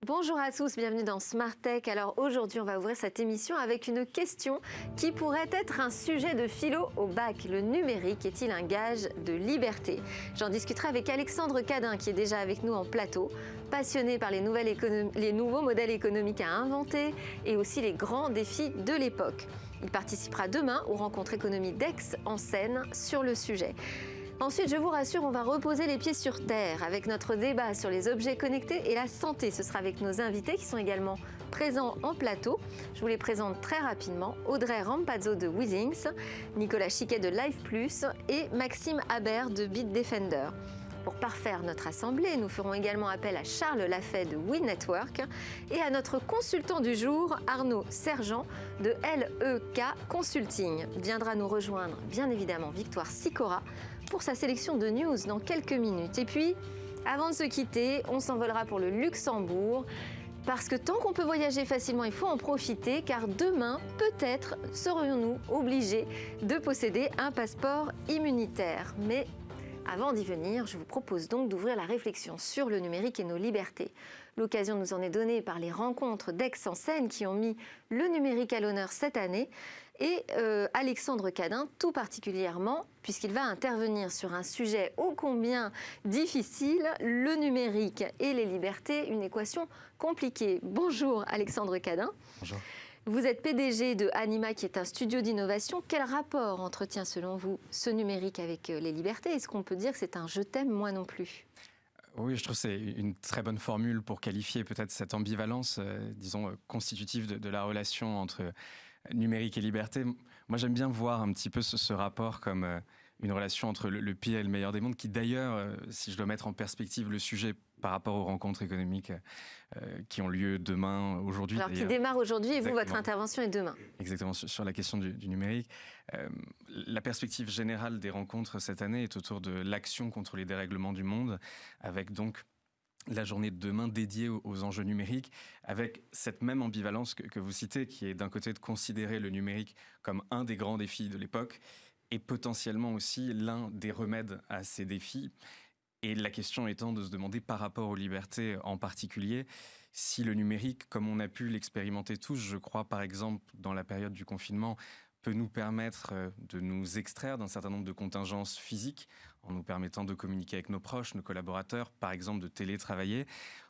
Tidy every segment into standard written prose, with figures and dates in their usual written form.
Bonjour à tous, bienvenue dans Smart Tech. Alors aujourd'hui, on va ouvrir cette émission avec une question qui pourrait être un sujet de philo au bac. Le numérique est-il un gage de liberté? J'en discuterai avec Alexandre Cadin qui est déjà avec nous en plateau, passionné par les nouveaux modèles économiques à inventer et aussi les grands défis de l'époque. Il participera demain aux rencontres économiques d'Aix en Seine sur le sujet. Ensuite, je vous rassure, on va reposer les pieds sur terre avec notre débat sur les objets connectés et la santé. Ce sera avec nos invités qui sont également présents en plateau. Je vous les présente très rapidement. Audrey Rampazzo de Withings, Nicolas Chiquet de Live Plus et Maxime Habert de Bitdefender. Pour parfaire notre assemblée, nous ferons également appel à Charles Lafay de WeNetwork et à notre consultant du jour, Arnaud Sergent de LEK Consulting. Viendra nous rejoindre, bien évidemment, Victoire Sicora pour sa sélection de news dans quelques minutes. Et puis, avant de se quitter, on s'envolera pour le Luxembourg. Parce que tant qu'on peut voyager facilement, il faut en profiter, car demain, peut-être, serions-nous obligés de posséder un passeport immunitaire. Mais avant d'y venir, je vous propose donc d'ouvrir la réflexion sur le numérique et nos libertés. L'occasion nous en est donnée par les rencontres d'Aix en Seine qui ont mis le numérique à l'honneur cette année. Et Alexandre Cadin, tout particulièrement, puisqu'il va intervenir sur un sujet ô combien difficile, le numérique et les libertés, une équation compliquée. Bonjour Alexandre Cadin. Bonjour. Vous êtes PDG de Anima, qui est un studio d'innovation. Quel rapport entretient selon vous ce numérique avec les libertés? Est-ce qu'on peut dire que c'est un « je t'aime, moi non plus » ? Oui, je trouve que c'est une très bonne formule pour qualifier peut-être cette ambivalence, disons, constitutive de la relation entre numérique et liberté. Moi, j'aime bien voir un petit peu ce rapport comme une relation entre le pire et le meilleur des mondes, qui d'ailleurs, si je dois mettre en perspective le sujet par rapport aux rencontres économiques qui ont lieu demain, aujourd'hui. Alors, qui démarre aujourd'hui et vous, Exactement. votre intervention est demain. Exactement, sur la question du numérique. La perspective générale des rencontres cette année est autour de l'action contre les dérèglements du monde, avec donc la journée de demain dédiée aux enjeux numériques, avec cette même ambivalence que vous citez, qui est d'un côté de considérer le numérique comme un des grands défis de l'époque, et potentiellement aussi l'un des remèdes à ces défis. Et la question étant de se demander, par rapport aux libertés en particulier, si le numérique, comme on a pu l'expérimenter tous, je crois par exemple dans la période du confinement, peut nous permettre de nous extraire d'un certain nombre de contingences physiques, en nous permettant de communiquer avec nos proches, nos collaborateurs, par exemple de télétravailler,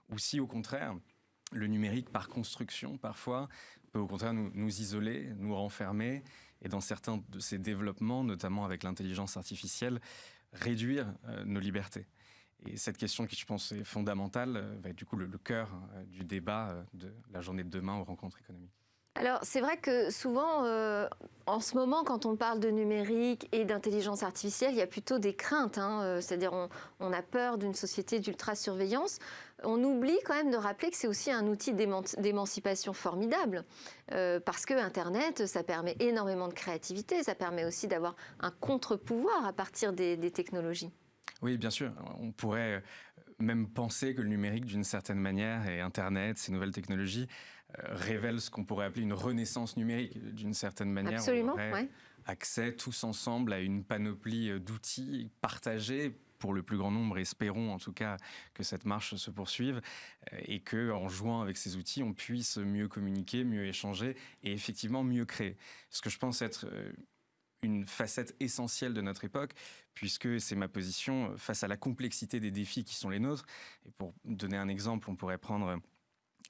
ou si au contraire, le numérique par construction parfois peut au contraire nous isoler, nous renfermer, et dans certains de ces développements, notamment avec l'intelligence artificielle, réduire nos libertés. Et cette question qui, je pense, est fondamentale, va être du coup le cœur du débat de la journée de demain aux rencontres économiques. Alors, c'est vrai que souvent, en ce moment, quand on parle de numérique et d'intelligence artificielle, il y a plutôt des craintes. C'est-à-dire, on a peur d'une société d'ultra-surveillance. On oublie quand même de rappeler que c'est aussi un outil d'émancipation formidable. Parce que Internet, ça permet énormément de créativité. Ça permet aussi d'avoir un contre-pouvoir à partir des technologies. Oui, bien sûr. On pourrait même penser que le numérique, d'une certaine manière, et Internet, ces nouvelles technologies, révèlent ce qu'on pourrait appeler une renaissance numérique, d'une certaine manière. Absolument, on aurait accès tous ensemble à une panoplie d'outils partagés pour le plus grand nombre, espérons en tout cas que cette marche se poursuive et qu'en jouant avec ces outils, on puisse mieux communiquer, mieux échanger et effectivement mieux créer. Ce que je pense être une facette essentielle de notre époque, puisque c'est ma position face à la complexité des défis qui sont les nôtres. Et pour donner un exemple, on pourrait prendre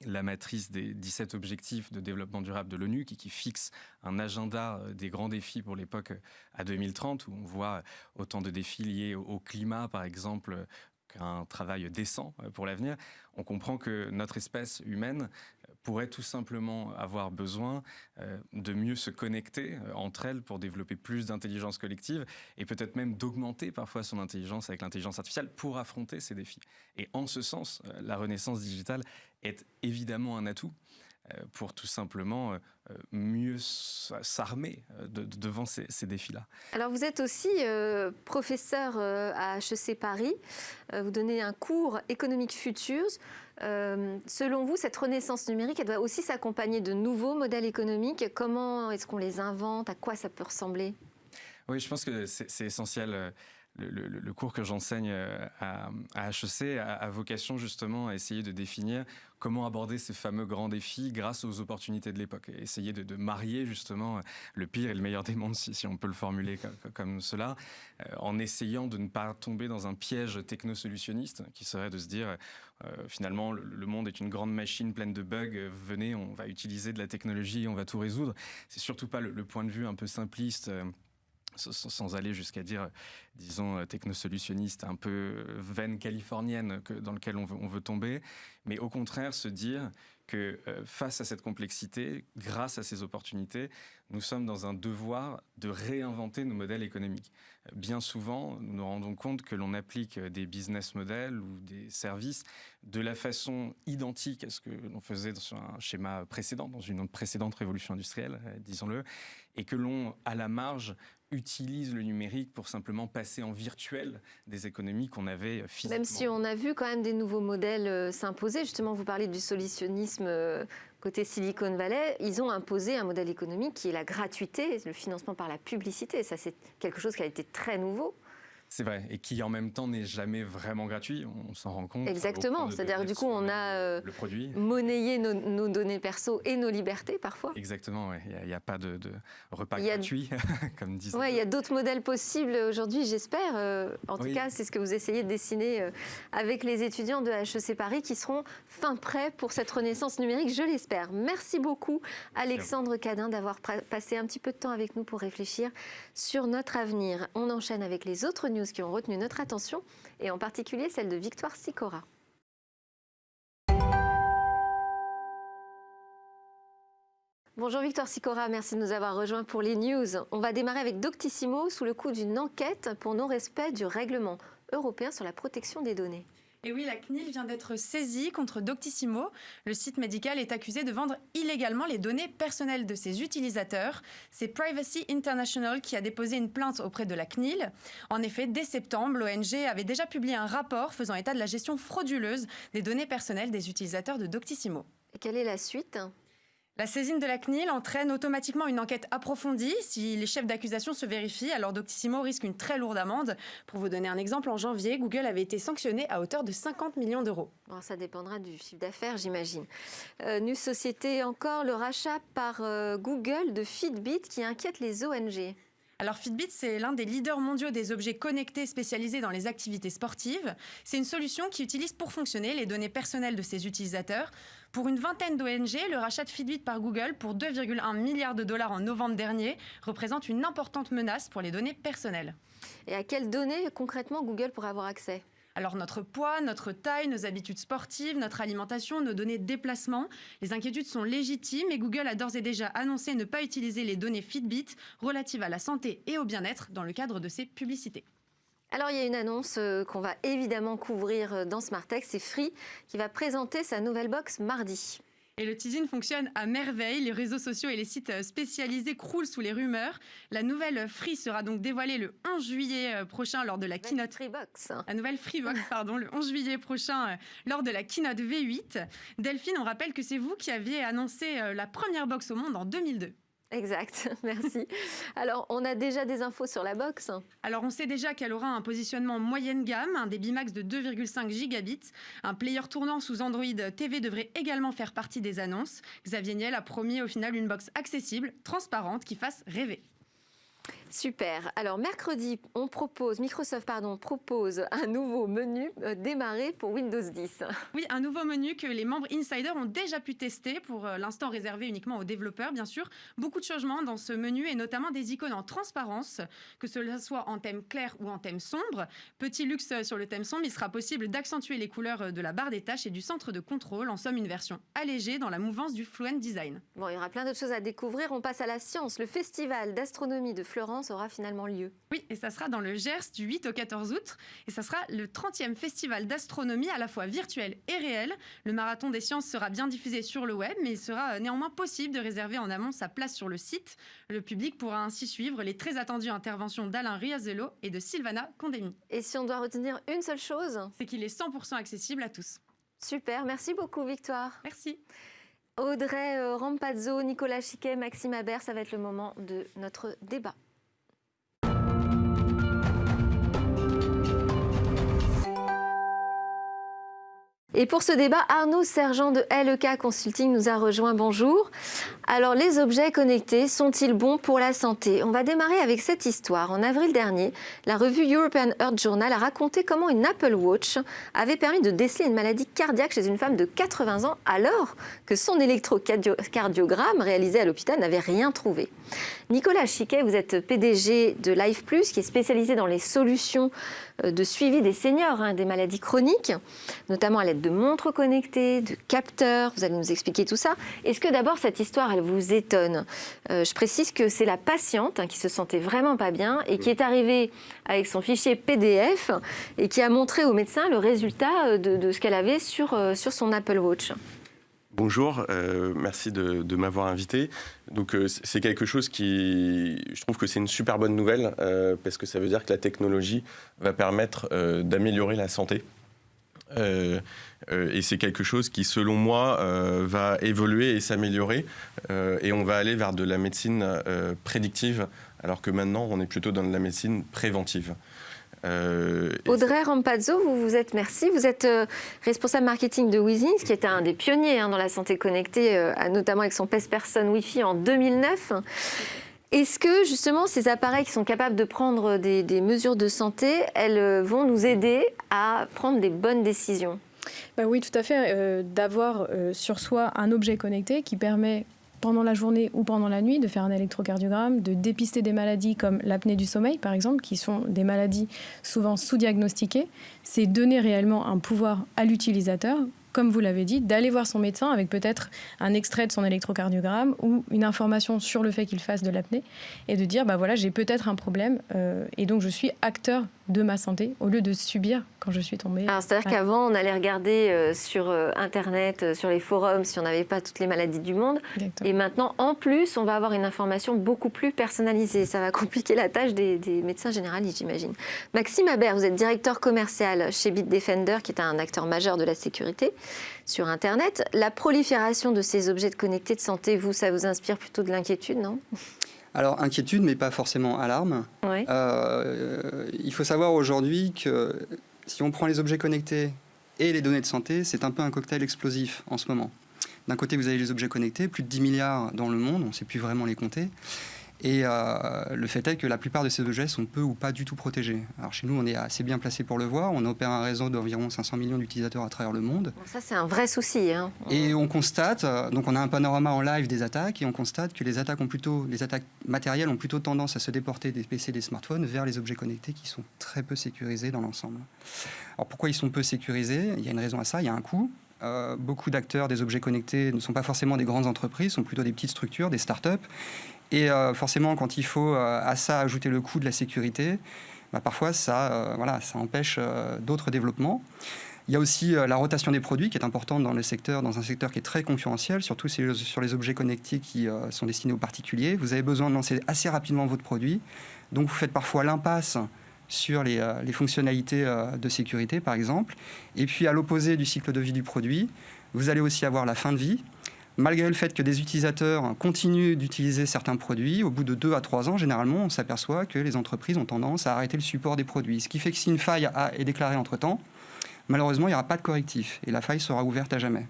la matrice des 17 objectifs de développement durable de l'ONU qui fixe un agenda des grands défis pour l'époque à 2030, où on voit autant de défis liés au climat, par exemple, qu'un travail décent pour l'avenir. On comprend que notre espèce humaine pourrait tout simplement avoir besoin de mieux se connecter entre elles pour développer plus d'intelligence collective et peut-être même d'augmenter parfois son intelligence avec l'intelligence artificielle pour affronter ces défis. Et en ce sens, la renaissance digitale est évidemment un atout pour tout simplement mieux s'armer devant ces défis-là. Alors vous êtes aussi professeur à HEC Paris, vous donnez un cours Economic Futures. Selon vous, cette renaissance numérique, elle doit aussi s'accompagner de nouveaux modèles économiques. Comment est-ce qu'on les invente? À quoi ça peut ressembler? Oui, je pense que c'est essentiel le cours que j'enseigne à HEC a vocation justement à essayer de définir comment aborder ces fameux grands défis grâce aux opportunités de l'époque. Essayer de marier justement le pire et le meilleur des mondes, si on peut le formuler comme cela, en essayant de ne pas tomber dans un piège technosolutionniste qui serait de se dire finalement le monde est une grande machine pleine de bugs, venez, on va utiliser de la technologie, on va tout résoudre. C'est surtout pas le point de vue un peu simpliste, sans aller jusqu'à dire, disons, technosolutionniste, un peu veine californienne dans lequel on veut tomber, mais au contraire se dire que face à cette complexité, grâce à ces opportunités, nous sommes dans un devoir de réinventer nos modèles économiques. Bien souvent, nous nous rendons compte que l'on applique des business models ou des services de la façon identique à ce que l'on faisait sur un schéma précédent, dans une précédente révolution industrielle, disons-le, et que l'on, à la marge, utilise le numérique pour simplement passer en virtuel des économies qu'on avait physiquement. Même si on a vu quand même des nouveaux modèles s'imposer, justement vous parlez du solutionnisme côté Silicon Valley, ils ont imposé un modèle économique qui est la gratuité, le financement par la publicité. Ça, c'est quelque chose qui a été très nouveau. C'est vrai, et qui en même temps n'est jamais vraiment gratuit, on s'en rend compte. Exactement, c'est-à-dire du coup on a monnayé nos données perso et nos libertés parfois. Exactement, ouais. Il n'y a pas de repas gratuit, comme disent. Oui, il y a d'autres modèles possibles aujourd'hui, j'espère. En tout cas, c'est ce que vous essayez de dessiner avec les étudiants de HEC Paris qui seront fin prêts pour cette renaissance numérique, je l'espère. Merci beaucoup Alexandre Cadin d'avoir passé un petit peu de temps avec nous pour réfléchir sur notre avenir. On enchaîne avec les autres news qui ont retenu notre attention, et en particulier celle de Victoire Sicora. Bonjour Victoire Sicora, merci de nous avoir rejoints pour les news. On va démarrer avec Doctissimo sous le coup d'une enquête pour non-respect du règlement européen sur la protection des données. Et oui, la CNIL vient d'être saisie contre Doctissimo. Le site médical est accusé de vendre illégalement les données personnelles de ses utilisateurs. C'est Privacy International qui a déposé une plainte auprès de la CNIL. En effet, dès septembre, l'ONG avait déjà publié un rapport faisant état de la gestion frauduleuse des données personnelles des utilisateurs de Doctissimo. Et quelle est la suite ? La saisine de la CNIL entraîne automatiquement une enquête approfondie. Si les chefs d'accusation se vérifient, alors Doctissimo risque une très lourde amende. Pour vous donner un exemple, en janvier, Google avait été sanctionné à hauteur de 50 millions d'euros. Alors ça dépendra du chiffre d'affaires, j'imagine. News Société encore, le rachat par Google de Fitbit qui inquiète les ONG. Alors Fitbit, c'est l'un des leaders mondiaux des objets connectés spécialisés dans les activités sportives. C'est une solution qui utilise pour fonctionner les données personnelles de ses utilisateurs. Pour une vingtaine d'ONG, le rachat de Fitbit par Google pour 2,1 milliards de dollars en novembre dernier représente une importante menace pour les données personnelles. Et à quelles données concrètement Google pourrait avoir accès ? Alors notre poids, notre taille, nos habitudes sportives, notre alimentation, nos données de déplacement. Les inquiétudes sont légitimes et Google a d'ores et déjà annoncé ne pas utiliser les données Fitbit relatives à la santé et au bien-être dans le cadre de ses publicités. Alors il y a une annonce qu'on va évidemment couvrir dans Smart Tech, c'est Free qui va présenter sa nouvelle box mardi. Et le teasing fonctionne à merveille. Les réseaux sociaux et les sites spécialisés croulent sous les rumeurs. La nouvelle Free sera donc dévoilée le 11 juillet prochain lors de la keynote. Freebox. La nouvelle Freebox, pardon, le 11 juillet prochain lors de la keynote V8. Delphine, on rappelle que c'est vous qui aviez annoncé la première box au monde en 2002. Exact, merci. Alors, on a déjà des infos sur la box. Alors, on sait déjà qu'elle aura un positionnement moyenne gamme, un débit max de 2,5 gigabits. Un player tournant sous Android TV devrait également faire partie des annonces. Xavier Niel a promis au final une box accessible, transparente, qui fasse rêver. Super. Alors mercredi, Microsoft propose un nouveau menu démarré pour Windows 10. Oui, un nouveau menu que les membres Insider ont déjà pu tester, pour l'instant réservé uniquement aux développeurs, bien sûr. Beaucoup de changements dans ce menu et notamment des icônes en transparence, que cela soit en thème clair ou en thème sombre. Petit luxe sur le thème sombre, il sera possible d'accentuer les couleurs de la barre des tâches et du centre de contrôle. En somme, une version allégée dans la mouvance du Fluent Design. Bon, il y aura plein d'autres choses à découvrir. On passe à la science. Le festival d'astronomie de Florence aura finalement lieu. Oui, et ça sera dans le Gers du 8 au 14 août. Et ça sera le 30e festival d'astronomie à la fois virtuel et réel. Le marathon des sciences sera bien diffusé sur le web, mais il sera néanmoins possible de réserver en amont sa place sur le site. Le public pourra ainsi suivre les très attendues interventions d'Alain Riazello et de Sylvana Condemi. Et si on doit retenir une seule chose, c'est qu'il est 100% accessible à tous. Super, merci beaucoup Victoire. Merci. Audrey Rampazzo, Nicolas Chiquet, Maxime Habert, ça va être le moment de notre débat. Et pour ce débat, Arnaud Sergent de LEK Consulting nous a rejoint. Bonjour. Alors, les objets connectés sont-ils bons pour la santé? On va démarrer avec cette histoire. En avril dernier, la revue European Heart Journal a raconté comment une Apple Watch avait permis de déceler une maladie cardiaque chez une femme de 80 ans alors que son électrocardiogramme réalisé à l'hôpital n'avait rien trouvé. Nicolas Chiquet, vous êtes PDG de Life Plus, qui est spécialisé dans les solutions de suivi des seniors, des maladies chroniques, notamment à l'aide de montres connectées, de capteurs. Vous allez nous expliquer tout ça. Est-ce que d'abord cette histoire, elle vous étonne? Je précise que c'est la patiente qui se sentait vraiment pas bien et qui est arrivée avec son fichier PDF et qui a montré au médecin le résultat de ce qu'elle avait sur son Apple Watch. Bonjour, merci de m'avoir invité. Donc c'est quelque chose je trouve que c'est une super bonne nouvelle parce que ça veut dire que la technologie va permettre d'améliorer la santé. Et c'est quelque chose qui, selon moi, va évoluer et s'améliorer. Et on va aller vers de la médecine prédictive, alors que maintenant, on est plutôt dans de la médecine préventive. Audrey Rampazzo, vous êtes responsable marketing de Withings, qui était un des pionniers dans la santé connectée, notamment avec son PES-Person Wi-Fi en 2009. Est-ce que justement ces appareils qui sont capables de prendre des mesures de santé, elles vont nous aider à prendre des bonnes décisions? Oui, tout à fait. D'avoir sur soi un objet connecté qui permet, pendant la journée ou pendant la nuit, de faire un électrocardiogramme, de dépister des maladies comme l'apnée du sommeil, par exemple, qui sont des maladies souvent sous-diagnostiquées, c'est donner réellement un pouvoir à l'utilisateur, comme vous l'avez dit, d'aller voir son médecin avec peut-être un extrait de son électrocardiogramme ou une information sur le fait qu'il fasse de l'apnée et de dire, voilà, j'ai peut-être un problème et donc je suis acteur de ma santé au lieu de subir quand je suis tombée. Alors, c'est-à-dire qu'avant, on allait regarder sur Internet, sur les forums, si on n'avait pas toutes les maladies du monde. Exactement. Et maintenant, en plus, on va avoir une information beaucoup plus personnalisée. Ça va compliquer la tâche des médecins généralistes, j'imagine. Maxime Habert, vous êtes directeur commercial chez Bitdefender, qui est un acteur majeur de la sécurité sur Internet. La prolifération de ces objets connectés de santé, ça vous inspire plutôt de l'inquiétude, non ? Alors, inquiétude, mais pas forcément alarme. Oui. Il faut savoir aujourd'hui que si on prend les objets connectés et les données de santé, c'est un peu un cocktail explosif en ce moment. D'un côté, vous avez les objets connectés, plus de 10 milliards dans le monde, on ne sait plus vraiment les compter. Et le fait est que la plupart de ces objets sont peu ou pas du tout protégés. Alors chez nous, on est assez bien placé pour le voir. On opère un réseau d'environ 500 millions d'utilisateurs à travers le monde. Bon, ça, c'est un vrai souci. Et on constate, donc on a un panorama en live des attaques, et on constate que les attaques matérielles ont plutôt tendance à se déporter des PC, des smartphones, vers les objets connectés qui sont très peu sécurisés dans l'ensemble. Alors pourquoi ils sont peu sécurisés? Il y a une raison à ça, il y a un coût. Beaucoup d'acteurs des objets connectés ne sont pas forcément des grandes entreprises, sont plutôt des petites structures, des startups. Et forcément, quand il faut à ça ajouter le coût de la sécurité, parfois ça empêche d'autres développements. Il y a aussi la rotation des produits qui est importante dans un secteur qui est très concurrentiel, surtout sur les objets connectés qui sont destinés aux particuliers. Vous avez besoin de lancer assez rapidement votre produit, donc vous faites parfois l'impasse sur les fonctionnalités de sécurité, par exemple. Et puis, à l'opposé du cycle de vie du produit, vous allez aussi avoir la fin de vie. Malgré le fait que des utilisateurs continuent d'utiliser certains produits, au bout de 2 à 3 ans, généralement, on s'aperçoit que les entreprises ont tendance à arrêter le support des produits. Ce qui fait que si une faille est déclarée entre-temps, malheureusement, il n'y aura pas de correctif et la faille sera ouverte à jamais.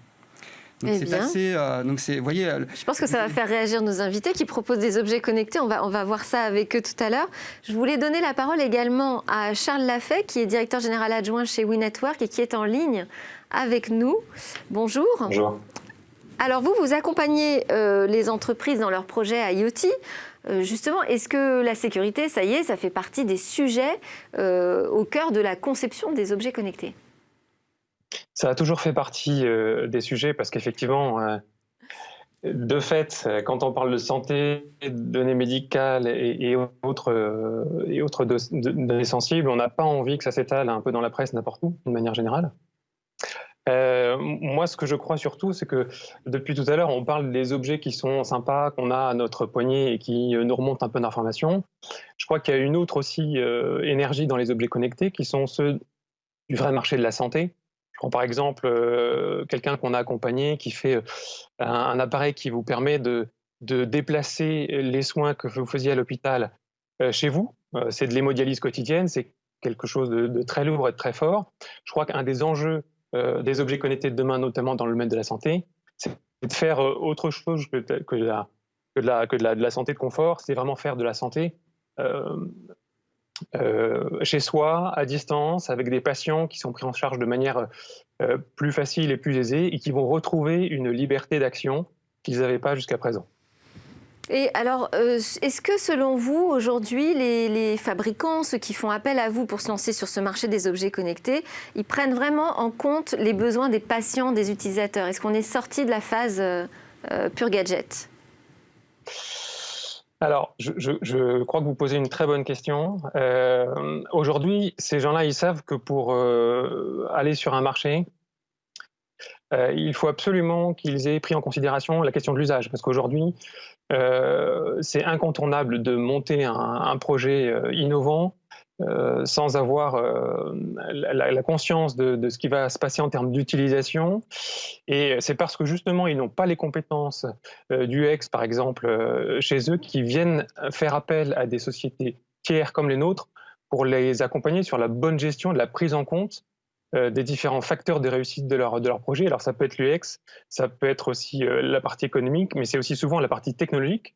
Donc je pense que ça va faire réagir nos invités qui proposent des objets connectés. On va voir ça avec eux tout à l'heure. Je voulais donner la parole également à Charles Lafay, qui est directeur général adjoint chez WeNetwork et qui est en ligne avec nous. Bonjour. Bonjour. Alors vous accompagnez les entreprises dans leurs projets IoT. Justement, est-ce que la sécurité, ça y est, ça fait partie des sujets au cœur de la conception des objets connectés? Ça a toujours fait partie des sujets parce qu'effectivement, de fait, quand on parle de santé, de données médicales et autres données sensibles, on n'a pas envie que ça s'étale un peu dans la presse n'importe où, de manière générale. Moi, ce que je crois surtout, c'est que depuis tout à l'heure, on parle des objets qui sont sympas, qu'on a à notre poignet et qui nous remontent un peu d'informations. Je crois qu'il y a une autre aussi énergie dans les objets connectés qui sont ceux du vrai marché de la santé. Je prends par exemple quelqu'un qu'on a accompagné qui fait un appareil qui vous permet de déplacer les soins que vous faisiez à l'hôpital chez vous. C'est de l'hémodialyse quotidienne, c'est quelque chose de très lourd et de très fort. Je crois qu'un des enjeux des objets connectés de demain, notamment dans le domaine de la santé, c'est de faire autre chose que de la santé de confort, c'est vraiment faire de la santé chez soi, à distance, avec des patients qui sont pris en charge de manière plus facile et plus aisée et qui vont retrouver une liberté d'action qu'ils n'avaient pas jusqu'à présent. Et alors, est-ce que selon vous, aujourd'hui, les fabricants, ceux qui font appel à vous pour se lancer sur ce marché des objets connectés, ils prennent vraiment en compte les besoins des patients, des utilisateurs? Est-ce qu'on est sorti de la phase pure gadget? Alors, je crois que vous posez une très bonne question. Aujourd'hui, ces gens-là, ils savent que pour aller sur un marché, il faut absolument qu'ils aient pris en considération la question de l'usage. Parce qu'aujourd'hui, c'est incontournable de monter un projet innovant sans avoir la conscience de ce qui va se passer en termes d'utilisation. Et c'est parce que justement, ils n'ont pas les compétences du UX, par exemple, chez eux, qui viennent faire appel à des sociétés tiers comme les nôtres pour les accompagner sur la bonne gestion de la prise en compte des différents facteurs de réussite de leur projet. Alors ça peut être l'UX, ça peut être aussi la partie économique, mais c'est aussi souvent la partie technologique.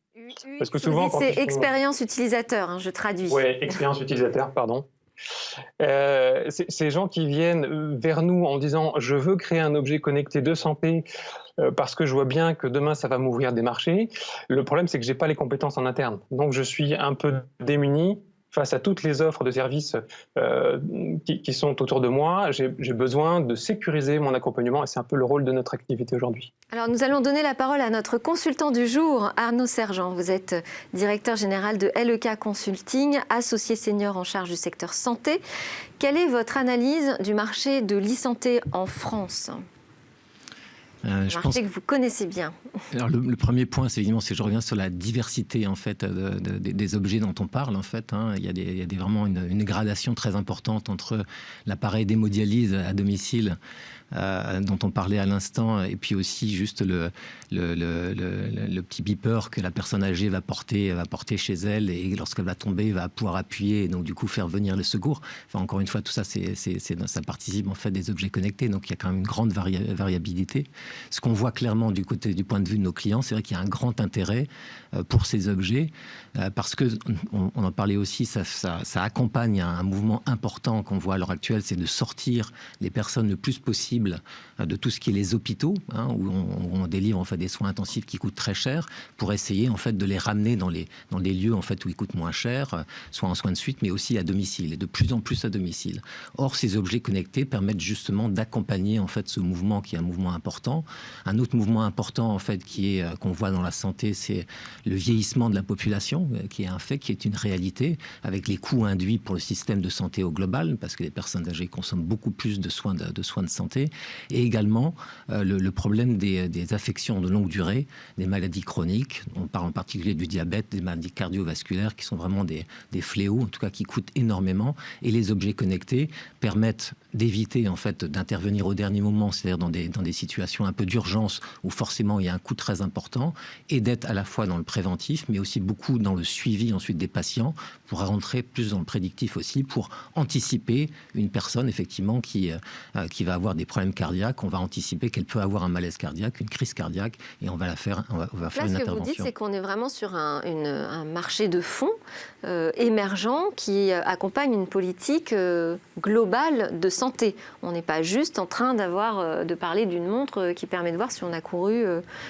Parce que souvent, c'est expérience utilisateur, hein, je traduis. Oui, expérience utilisateur, pardon. Ces gens qui viennent vers nous en disant « je veux créer un objet connecté de santé parce que je vois bien que demain ça va m'ouvrir des marchés », le problème c'est que je n'ai pas les compétences en interne. Donc je suis un peu démuni face à toutes les offres de services qui sont autour de moi. J'ai besoin de sécuriser mon accompagnement et c'est un peu le rôle de notre activité aujourd'hui. Alors nous allons donner la parole à notre consultant du jour, Arnaud Sergent. Vous êtes directeur général de LEK Consulting, associé senior en charge du secteur santé. Quelle est votre analyse du marché de l'e-santé en France ? Je pense que vous connaissez bien. Alors le premier point, c'est évidemment, je reviens sur la diversité en fait des objets dont on parle en fait. Il y a vraiment une gradation très importante entre l'appareil d'hémodialyse à domicile dont on parlait à l'instant, et puis aussi juste le petit beeper que la personne âgée va porter chez elle, et lorsqu'elle va tomber, va pouvoir appuyer et donc du coup faire venir le secours. Enfin, encore une fois, tout ça, ça participe en fait des objets connectés, donc il y a quand même une grande variabilité. Ce qu'on voit clairement du point de vue de nos clients, c'est vrai qu'il y a un grand intérêt pour ces objets, parce que on en parlait aussi, ça accompagne un mouvement important qu'on voit à l'heure actuelle, c'est de sortir les personnes le plus possible de tout ce qui est les hôpitaux, où on délivre en fait des soins intensifs qui coûtent très cher, pour essayer en fait de les ramener dans les lieux en fait où ils coûtent moins cher, soit en soins de suite, mais aussi à domicile, et de plus en plus à domicile. Or, ces objets connectés permettent justement d'accompagner en fait ce mouvement qui est un mouvement important. Un autre mouvement important en fait qu'on voit dans la santé, c'est le vieillissement de la population, qui est un fait, qui est une réalité, avec les coûts induits pour le système de santé au global, parce que les personnes âgées consomment beaucoup plus de soins de santé, et également le problème des affections de longue durée, des maladies chroniques. On parle en particulier du diabète, des maladies cardiovasculaires, qui sont vraiment des fléaux, en tout cas qui coûtent énormément, et les objets connectés permettent d'éviter en fait d'intervenir au dernier moment, c'est-à-dire dans des situations un peu d'urgence où forcément il y a un coût très important, et d'être à la fois dans le préventif, mais aussi beaucoup dans le suivi ensuite des patients, pour rentrer plus dans le prédictif aussi, pour anticiper une personne effectivement qui va avoir des problèmes cardiaques. On va anticiper qu'elle peut avoir un malaise cardiaque, une crise cardiaque, et on va faire une intervention. Ce que vous dites, c'est qu'on est vraiment sur un marché de fond émergent qui accompagne une politique globale de santé. On n'est pas juste en train de parler d'une montre qui permet de voir si on a couru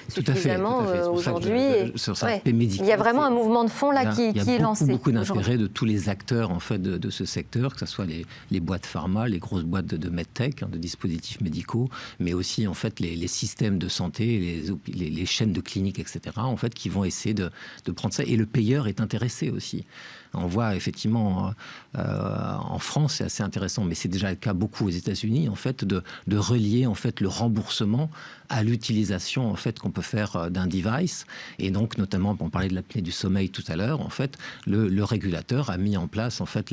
suffisamment aujourd'hui. Il y a vraiment un mouvement de fond là qui est lancé. Il y a beaucoup d'intérêt de tous les acteurs en fait de ce secteur, que ce soit les boîtes pharma, les grosses boîtes de medtech, de dispositifs médicaux, mais aussi en fait les systèmes de santé, les chaînes de cliniques, etc. En fait, qui vont essayer de prendre ça. Et le payeur est intéressé aussi. On voit effectivement en France, c'est assez intéressant, mais c'est déjà le cas beaucoup aux États-Unis, en fait, de relier en fait le remboursement à l'utilisation en fait qu'on peut faire d'un device. Et donc notamment, on parlait de l'apnée du sommeil tout à l'heure, en fait, le régulateur a mis en place en fait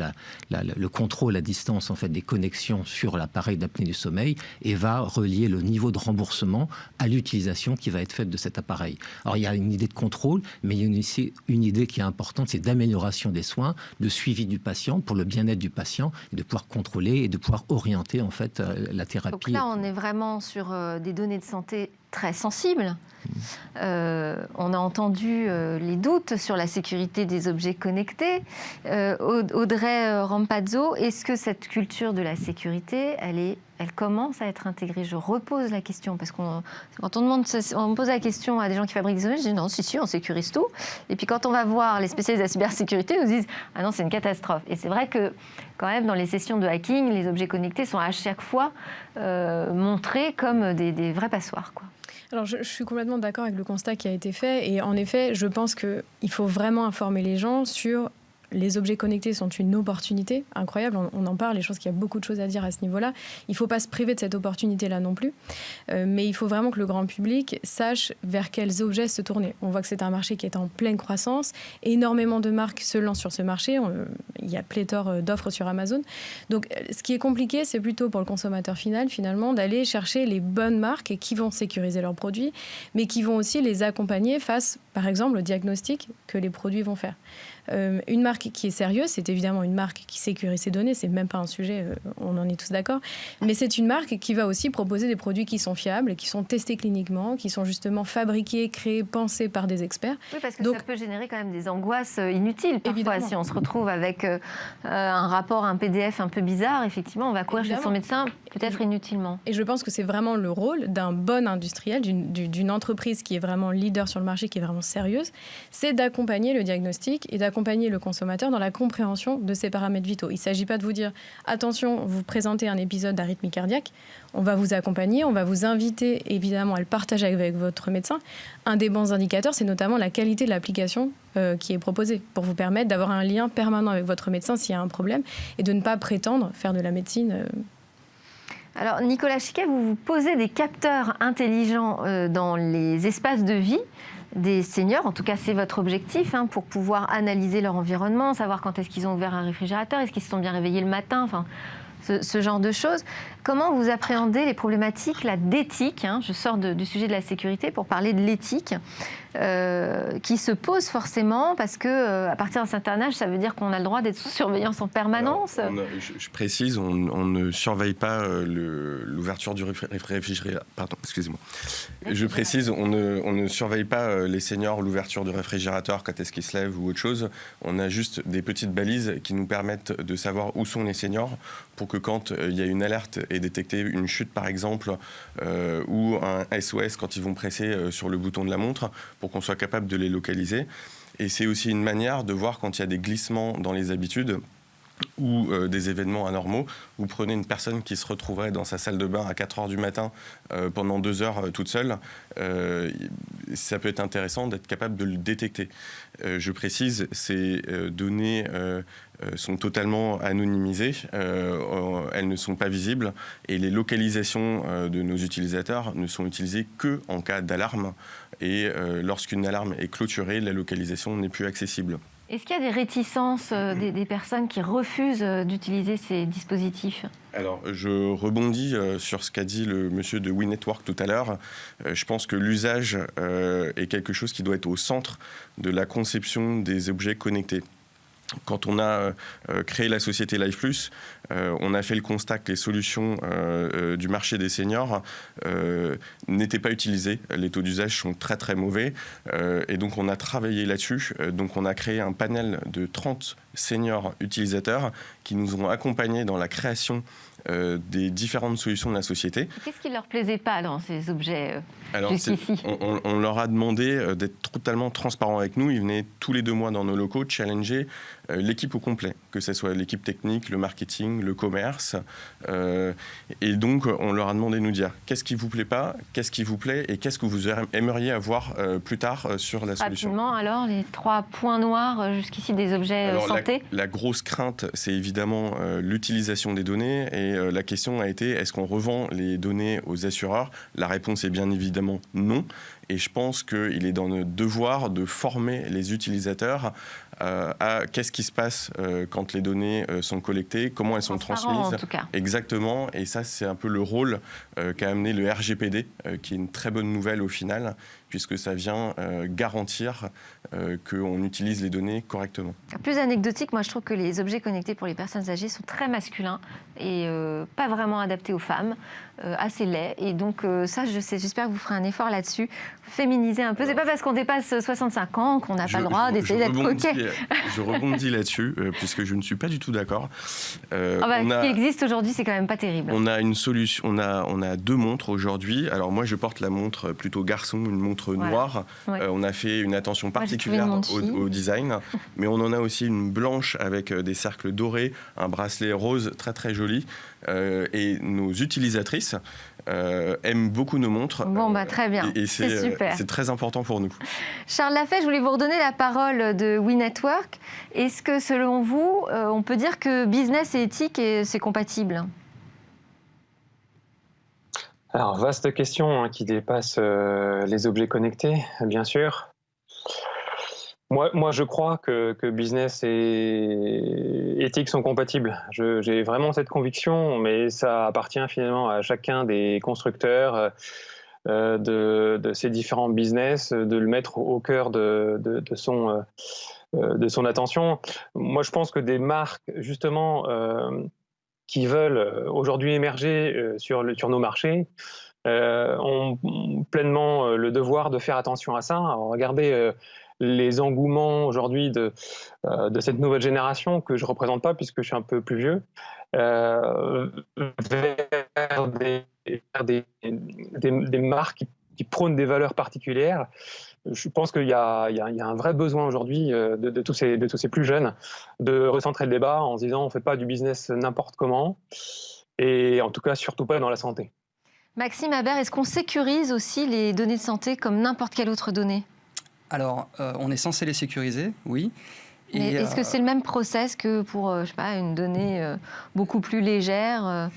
le contrôle à distance en fait des connexions sur l'appareil d'apnée du sommeil et va relier le niveau de remboursement à l'utilisation qui va être faite de cet appareil. Alors il y a une idée de contrôle, mais il y a aussi une idée qui est importante, c'est d'amélioration des soins, de suivi du patient pour le bien-être du patient, et de pouvoir contrôler et de pouvoir orienter en fait la thérapie. Donc là, on est vraiment sur des données de santé très sensibles. On a entendu les doutes sur la sécurité des objets connectés. Audrey Rampazzo, est-ce que cette culture de la sécurité, elle commence à être intégrée? Je repose la question, parce quand on pose la question à des gens qui fabriquent des objets, je dis non, si, on sécurise tout. Et puis quand on va voir les spécialistes de la cybersécurité, ils nous disent ah non, c'est une catastrophe. Et c'est vrai que quand même, dans les sessions de hacking, les objets connectés sont à chaque fois montrés comme des vrais passoires, quoi. Alors, je suis complètement d'accord avec le constat qui a été fait. Et en effet, je pense qu'il faut vraiment informer les gens sur les objets connectés sont une opportunité incroyable. On en parle, et je pense qu'il y a beaucoup de choses à dire à ce niveau-là. Il ne faut pas se priver de cette opportunité-là non plus. Mais il faut vraiment que le grand public sache vers quels objets se tourner. On voit que c'est un marché qui est en pleine croissance. Énormément de marques se lancent sur ce marché. Il y a pléthore d'offres sur Amazon. Donc, ce qui est compliqué, c'est plutôt pour le consommateur final, finalement, d'aller chercher les bonnes marques qui vont sécuriser leurs produits, mais qui vont aussi les accompagner face, par exemple, au diagnostic que les produits vont faire. Une marque qui est sérieuse, c'est évidemment une marque qui sécurise ses données, c'est même pas un sujet, on en est tous d'accord, mais c'est une marque qui va aussi proposer des produits qui sont fiables, qui sont testés cliniquement, qui sont justement fabriqués, créés, pensés par des experts. Oui, parce que ça peut générer quand même des angoisses inutiles parfois. Évidemment. Si on se retrouve avec un rapport, un PDF un peu bizarre, effectivement, on va courir chez son médecin, peut-être inutilement. Et je pense que c'est vraiment le rôle d'un bon industriel, d'une entreprise qui est vraiment leader sur le marché, qui est vraiment sérieuse, c'est d'accompagner le diagnostic et d'accompagner le consommateur dans la compréhension de ses paramètres vitaux. Il ne s'agit pas de vous dire « Attention, vous présentez un épisode d'arythmie cardiaque », on va vous accompagner, on va vous inviter évidemment à le partager avec votre médecin. Un des bons indicateurs, c'est notamment la qualité de l'application qui est proposée pour vous permettre d'avoir un lien permanent avec votre médecin s'il y a un problème et de ne pas prétendre faire de la médecine. Alors Nicolas Chiquet, vous posez des capteurs intelligents dans les espaces de vie des seniors, en tout cas c'est votre objectif, pour pouvoir analyser leur environnement, savoir quand est-ce qu'ils ont ouvert un réfrigérateur, est-ce qu'ils se sont bien réveillés le matin, enfin ce genre de choses. Comment vous appréhendez les problématiques d'éthique, je sors du sujet de la sécurité pour parler de l'éthique, qui se pose forcément parce qu'à partir d'un certain âge, ça veut dire qu'on a le droit d'être sous surveillance en permanence. Alors, je précise, on ne surveille pas l'ouverture du réfrigérateur. Pardon, excusez-moi. Je précise, on ne surveille pas les seniors, l'ouverture du réfrigérateur quand est-ce qu'ils se lèvent ou autre chose. On a juste des petites balises qui nous permettent de savoir où sont les seniors pour que quand il y a une alerte et détecter une chute par exemple ou un SOS quand ils vont presser sur le bouton de la montre pour qu'on soit capable de les localiser. Et c'est aussi une manière de voir quand il y a des glissements dans les habitudes ou des événements anormaux. Vous prenez une personne qui se retrouverait dans sa salle de bain à 4 heures du matin pendant 2 heures toute seule, ça peut être intéressant d'être capable de le détecter. Je précise, ces données sont totalement anonymisées, elles ne sont pas visibles et les localisations de nos utilisateurs ne sont utilisées qu'en cas d'alarme et lorsqu'une alarme est clôturée, la localisation n'est plus accessible. Est-ce qu'il y a des réticences des personnes qui refusent d'utiliser ces dispositifs ? Alors, je rebondis sur ce qu'a dit le monsieur de We Network tout à l'heure. Je pense que l'usage est quelque chose qui doit être au centre de la conception des objets connectés. Quand on a créé la société Life Plus, on a fait le constat que les solutions du marché des seniors n'étaient pas utilisées. Les taux d'usage sont très très mauvais et donc on a travaillé là-dessus. Donc on a créé un panel de 30 seniors utilisateurs qui nous ont accompagnés dans la création des différentes solutions de la société. Qu'est-ce qui ne leur plaisait pas dans ces objets jusqu'ici ? On leur a demandé d'être totalement transparents avec nous. Ils venaient tous les 2 mois dans nos locaux challenger l'équipe au complet, que ce soit l'équipe technique, le marketing, le commerce. Et donc, on leur a demandé de nous dire qu'est-ce qui vous plaît pas, qu'est-ce qui vous plaît et qu'est-ce que vous aimeriez avoir plus tard sur la solution. Rapidement, alors, les 3 points noirs jusqu'ici des objets santé. La grosse crainte, c'est évidemment l'utilisation des données. Et la question a été, est-ce qu'on revend les données aux assureurs ? La réponse est bien évidemment non. Et je pense qu'il est dans notre devoir de former les utilisateurs à qu'est-ce qui se passe quand les données sont collectées, comment elles sont transmises. En tout cas. Exactement. Et ça, c'est un peu le rôle qu'a amené le RGPD, qui est une très bonne nouvelle au final, puisque ça vient garantir qu'on utilise les données correctement. Plus anecdotique, moi je trouve que les objets connectés pour les personnes âgées sont très masculins et pas vraiment adaptés aux femmes, assez laids. Et donc ça, j'espère que vous ferez un effort là-dessus, féminiser un peu. C'est pas parce qu'on dépasse 65 ans qu'on n'a pas le droit d'essayer d'être coquet. Je rebondis là-dessus, puisque je ne suis pas du tout d'accord. Ce qui existe aujourd'hui, c'est quand même pas terrible. On a une solution, on a 2 montres aujourd'hui. Alors moi, je porte la montre plutôt garçon, une montre noire. Ouais. On a fait une attention particulière au design, mais on en a aussi une blanche avec des cercles dorés, un bracelet rose très très joli. Et nos utilisatrices aiment beaucoup nos montres. Bon, très bien, et c'est super. C'est très important pour nous. Charles Lafay, je voulais vous redonner la parole de WeNetwork. Est-ce que selon vous, on peut dire que business et éthique, c'est compatible ? Alors, vaste question qui dépasse les objets connectés, bien sûr. Moi, je crois que business et éthique sont compatibles. J'ai vraiment cette conviction, mais ça appartient finalement à chacun des constructeurs de ces différents business, de le mettre au cœur de son attention. Moi, je pense que des marques, justement, qui veulent aujourd'hui émerger sur nos marchés, ont pleinement le devoir de faire attention à ça. Alors, regardez les engouements aujourd'hui de cette nouvelle génération, que je ne représente pas puisque je suis un peu plus vieux, vers des marques qui prônent des valeurs particulières. Je pense qu'il y a un vrai besoin aujourd'hui de tous ces plus jeunes de recentrer le débat en se disant on ne fait pas du business n'importe comment et en tout cas surtout pas dans la santé. Maxime Habert, est-ce qu'on sécurise aussi les données de santé comme n'importe quelle autre donnée ? Alors, on est censé les sécuriser, oui. Mais est-ce que c'est le même process que pour, je sais pas, une donnée beaucoup plus légère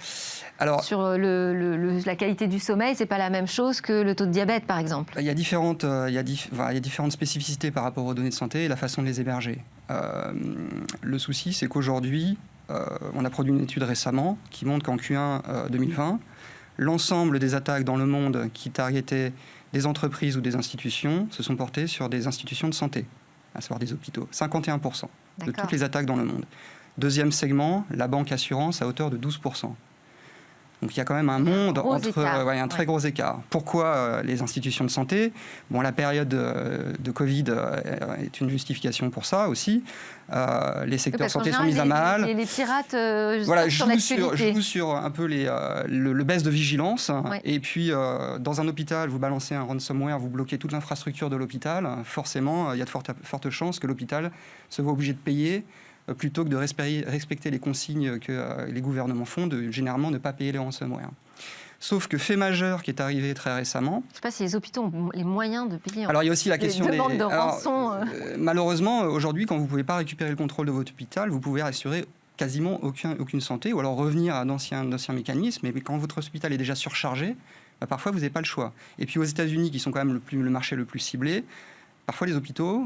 Alors, sur la qualité du sommeil, c'est pas la même chose que le taux de diabète, par exemple. Il y a différentes spécificités par rapport aux données de santé et la façon de les héberger. Le souci, c'est qu'aujourd'hui, on a produit une étude récemment qui montre qu'en Q1 2020, l'ensemble des attaques dans le monde qui targetaient des entreprises ou des institutions se sont portées sur des institutions de santé, à savoir des hôpitaux. 51% de toutes les attaques dans le monde. Deuxième segment, la banque assurance à hauteur de 12%. Donc il y a quand même un monde un très gros écart. Pourquoi les institutions de santé ? Bon, la période de Covid est une justification pour ça aussi. Les secteurs santé sont mis à mal. Les pirates jouent sur un peu le baisse de vigilance. Ouais. Et puis, dans un hôpital, vous balancez un ransomware, vous bloquez toute l'infrastructure de l'hôpital. Forcément, il y a de fortes chances que l'hôpital se voit obligé de payer plutôt que de respecter les consignes que les gouvernements font, de généralement ne pas payer les ransomware. Sauf que fait majeur qui est arrivé très récemment... Je ne sais pas si les hôpitaux ont les moyens de payer. Alors il y a aussi la question des demandes de rançon. Malheureusement, aujourd'hui, quand vous ne pouvez pas récupérer le contrôle de votre hôpital, vous pouvez assurer quasiment aucune santé, ou alors revenir à d'anciens mécanismes. Mais quand votre hôpital est déjà surchargé, parfois vous n'avez pas le choix. Et puis aux États-Unis, qui sont quand même le marché le plus ciblé, parfois, les hôpitaux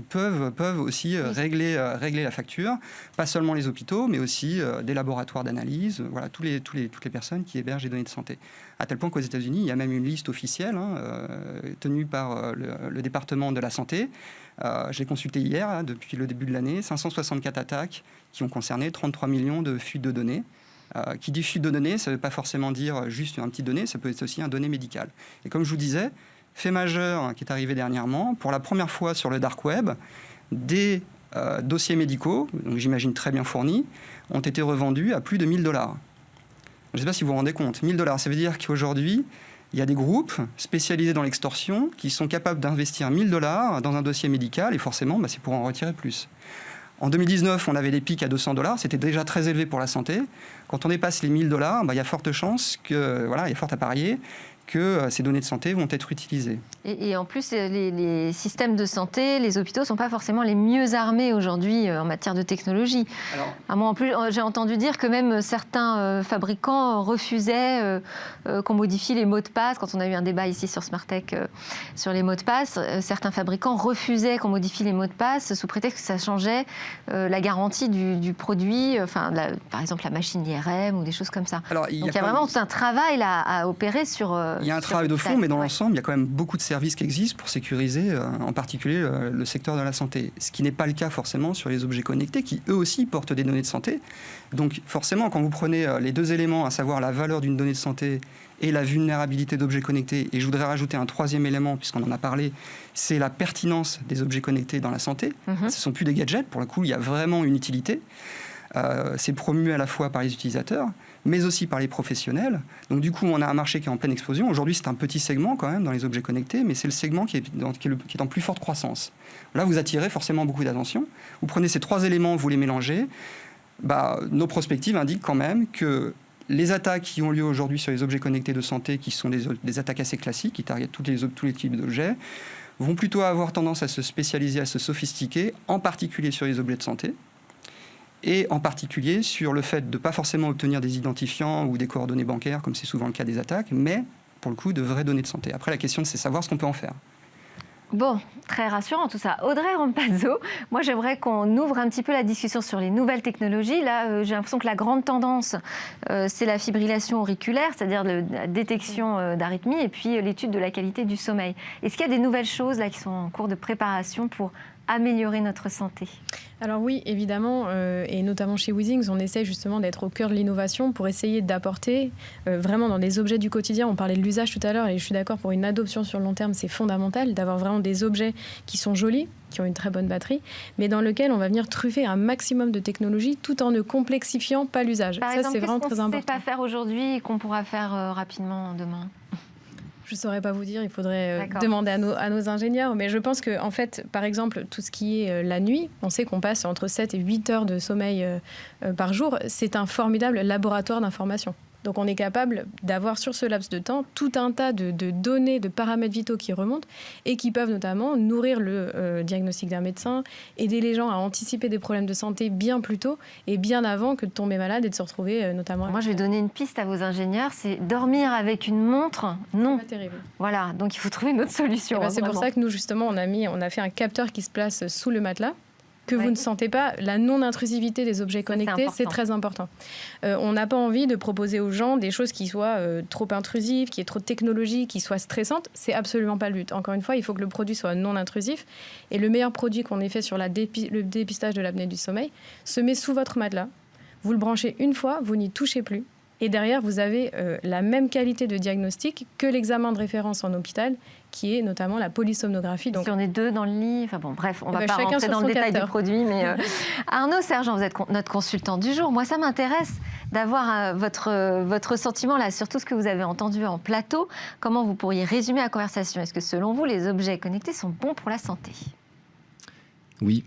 peuvent aussi régler la facture. Pas seulement les hôpitaux, mais aussi des laboratoires d'analyse, voilà, toutes les personnes qui hébergent les données de santé. À tel point qu'aux États-Unis, il y a même une liste officielle tenue par le département de la santé. Je l'ai consulté hier, depuis le début de l'année, 564 attaques qui ont concerné 33 millions de fuites de données. Qui dit fuite de données, ça ne veut pas forcément dire juste un petit donné, ça peut être aussi un donné médical. Et comme je vous disais, fait majeur qui est arrivé dernièrement, pour la première fois sur le dark web, des dossiers médicaux, donc j'imagine très bien fournis, ont été revendus à plus de $1 000. Je ne sais pas si vous vous rendez compte, $1 000, ça veut dire qu'aujourd'hui, Il y a des groupes spécialisés dans l'extorsion qui sont capables d'investir 1 000 $, dans un dossier médical, et forcément, c'est pour en retirer plus. En 2019, on avait des pics à 200 $, c'était déjà très élevé pour la santé. Quand on dépasse les 1 000 $, il y a forte chance que, il y a fort à parier que ces données de santé vont être utilisées. Et en plus, les systèmes de santé, les hôpitaux ne sont pas forcément les mieux armés aujourd'hui en matière de technologie. En plus, j'ai entendu dire que même certains fabricants refusaient qu'on modifie les mots de passe. Quand on a eu un débat ici sur Smartech sur les mots de passe, certains fabricants refusaient qu'on modifie les mots de passe sous prétexte que ça changeait la garantie du produit, par exemple la machine IRM ou des choses comme ça. Donc il y a vraiment tout un travail là, à opérer sur... Il y a un travail de fond, mais dans l'ensemble, il y a quand même beaucoup de services qui existent pour sécuriser, en particulier, le secteur de la santé. Ce qui n'est pas le cas forcément sur les objets connectés, qui eux aussi portent des données de santé. Donc forcément, quand vous prenez les deux éléments, à savoir la valeur d'une donnée de santé et la vulnérabilité d'objets connectés, et je voudrais rajouter un troisième élément, puisqu'on en a parlé, c'est la pertinence des objets connectés dans la santé. Ce ne sont plus des gadgets, pour le coup, il y a vraiment une utilité. C'est promu à la fois par les utilisateurs, mais aussi par les professionnels. Donc du coup, on a un marché qui est en pleine explosion. Aujourd'hui, c'est un petit segment quand même dans les objets connectés, mais c'est le segment qui est en plus forte croissance. Là, vous attirez forcément beaucoup d'attention. Vous prenez ces trois éléments, vous les mélangez. Nos prospectives indiquent quand même que les attaques qui ont lieu aujourd'hui sur les objets connectés de santé, qui sont des attaques assez classiques, qui targetent tous les types d'objets, vont plutôt avoir tendance à se spécialiser, à se sophistiquer, en particulier sur les objets de santé, et en particulier sur le fait de ne pas forcément obtenir des identifiants ou des coordonnées bancaires, comme c'est souvent le cas des attaques, mais pour le coup de vraies données de santé. Après, la question, c'est savoir ce qu'on peut en faire. Bon, très rassurant tout ça. Audrey Rampazzo, moi j'aimerais qu'on ouvre un petit peu la discussion sur les nouvelles technologies. Là, j'ai l'impression que la grande tendance, c'est la fibrillation auriculaire, c'est-à-dire la détection d'arythmie et puis l'étude de la qualité du sommeil. Est-ce qu'il y a des nouvelles choses là qui sont en cours de préparation pour améliorer notre santé? Alors oui, évidemment, et notamment chez Weezings, on essaie justement d'être au cœur de l'innovation pour essayer d'apporter vraiment dans des objets du quotidien. On parlait de l'usage tout à l'heure et je suis d'accord, pour une adoption sur le long terme, c'est fondamental d'avoir vraiment des objets qui sont jolis, qui ont une très bonne batterie, mais dans lequel on va venir truffer un maximum de technologies tout en ne complexifiant pas l'usage. Par exemple, c'est vraiment très important. Qu'est-ce qu'on ne sait pas faire aujourd'hui et qu'on pourra faire rapidement demain? Je ne saurais pas vous dire, il faudrait demander à nos ingénieurs. Mais je pense que, en fait, par exemple, tout ce qui est la nuit, on sait qu'on passe entre 7 et 8 heures de sommeil par jour. C'est un formidable laboratoire d'information. Donc on est capable d'avoir sur ce laps de temps tout un tas de données, de paramètres vitaux qui remontent et qui peuvent notamment nourrir le diagnostic d'un médecin, aider les gens à anticiper des problèmes de santé bien plus tôt et bien avant que de tomber malade et de se retrouver notamment... Moi, je vais donner une piste à vos ingénieurs, c'est dormir avec une montre. Non. C'est pas terrible. Voilà, donc il faut trouver une autre solution. C'est pour ça que nous, justement, on a fait un capteur qui se place sous le matelas, que vous ne sentez pas. La non-intrusivité des objets connectés, c'est très important. On n'a pas envie de proposer aux gens des choses qui soient trop intrusives, qui aient trop de technologie, qui soient stressantes. C'est absolument pas le but. Encore une fois, il faut que le produit soit non-intrusif. Et le meilleur produit qu'on ait fait sur le dépistage de l'apnée du sommeil se met sous votre matelas. Vous le branchez une fois, vous n'y touchez plus. Et derrière, vous avez la même qualité de diagnostic que l'examen de référence en hôpital, qui est notamment la polysomnographie. Donc, si on est deux dans le lit, enfin bon, bref, on ne va pas rentrer dans le détail du produit, mais Arnaud Sergent, vous êtes notre consultant du jour. Moi, ça m'intéresse d'avoir votre sentiment là sur tout ce que vous avez entendu en plateau. Comment vous pourriez résumer la conversation? Est-ce que selon vous, les objets connectés sont bons pour la santé? Oui,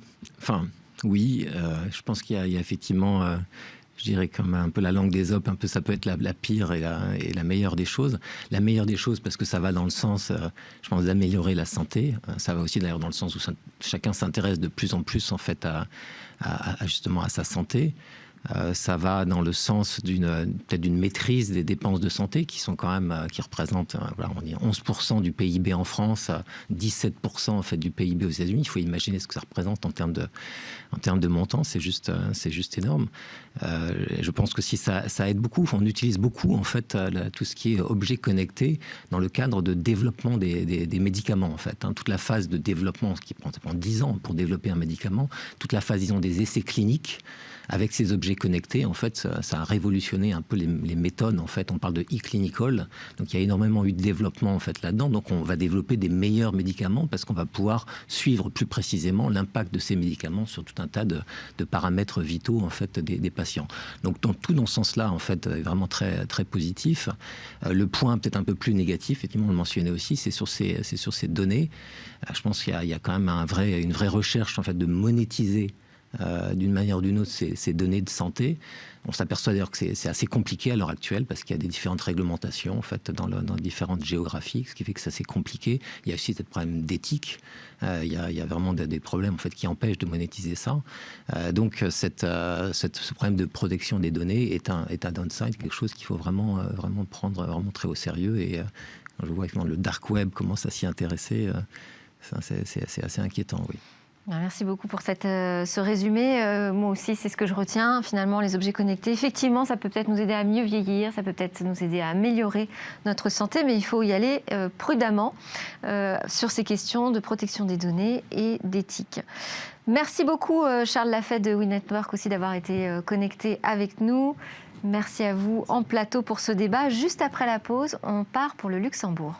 je pense qu'il y a effectivement... je dirais comme un peu la langue d'Ésope, un peu ça peut être la pire et la meilleure des choses. La meilleure des choses parce que ça va dans le sens, je pense, d'améliorer la santé. Ça va aussi d'ailleurs dans le sens où chacun s'intéresse de plus en plus en fait justement à sa santé. Ça va dans le sens peut-être d'une maîtrise des dépenses de santé qui sont quand même, qui représentent, on dit 11% du PIB en France, 17% en fait du PIB aux États-Unis. Il faut imaginer ce que ça représente en termes de montant. C'est juste énorme. Je pense que si ça aide beaucoup, on utilise beaucoup en fait tout ce qui est objet connecté dans le cadre de développement des médicaments en fait. Toute la phase de développement, ça prend 10 ans pour développer un médicament, toute la phase, disons, des essais cliniques avec ces objets connectés, en fait, ça a révolutionné un peu les méthodes. En fait, on parle de e-clinical, donc il y a énormément eu de développement en fait là-dedans. Donc on va développer des meilleurs médicaments parce qu'on va pouvoir suivre plus précisément l'impact de ces médicaments sur tout un tas de paramètres vitaux en fait des patients. Donc dans ce sens-là, en fait, vraiment très très positif. Le point peut-être un peu plus négatif, effectivement, on le mentionnait aussi, c'est sur ces données. Je pense qu'il y a quand même une vraie recherche en fait de monétiser d'une manière ou d'une autre ces données de santé. On s'aperçoit d'ailleurs que c'est assez compliqué à l'heure actuelle parce qu'il y a des différentes réglementations en fait dans différentes géographies, ce qui fait que c'est assez compliqué. Il y a aussi des problèmes d'éthique. Il y a vraiment des problèmes en fait qui empêchent de monétiser ça. Donc ce problème de protection des données est un downside, quelque chose qu'il faut vraiment prendre vraiment très au sérieux. Et quand je vois que le dark web commence à s'y intéresser, c'est assez inquiétant, oui. Merci beaucoup pour ce résumé. Moi aussi, c'est ce que je retiens. Finalement, les objets connectés, effectivement, ça peut peut-être nous aider à mieux vieillir, ça peut peut-être nous aider à améliorer notre santé, mais il faut y aller prudemment sur ces questions de protection des données et d'éthique. Merci beaucoup, Charles Lafayette de WeNetwork, aussi d'avoir été connecté avec nous. Merci à vous en plateau pour ce débat. Juste après la pause, on part pour le Luxembourg.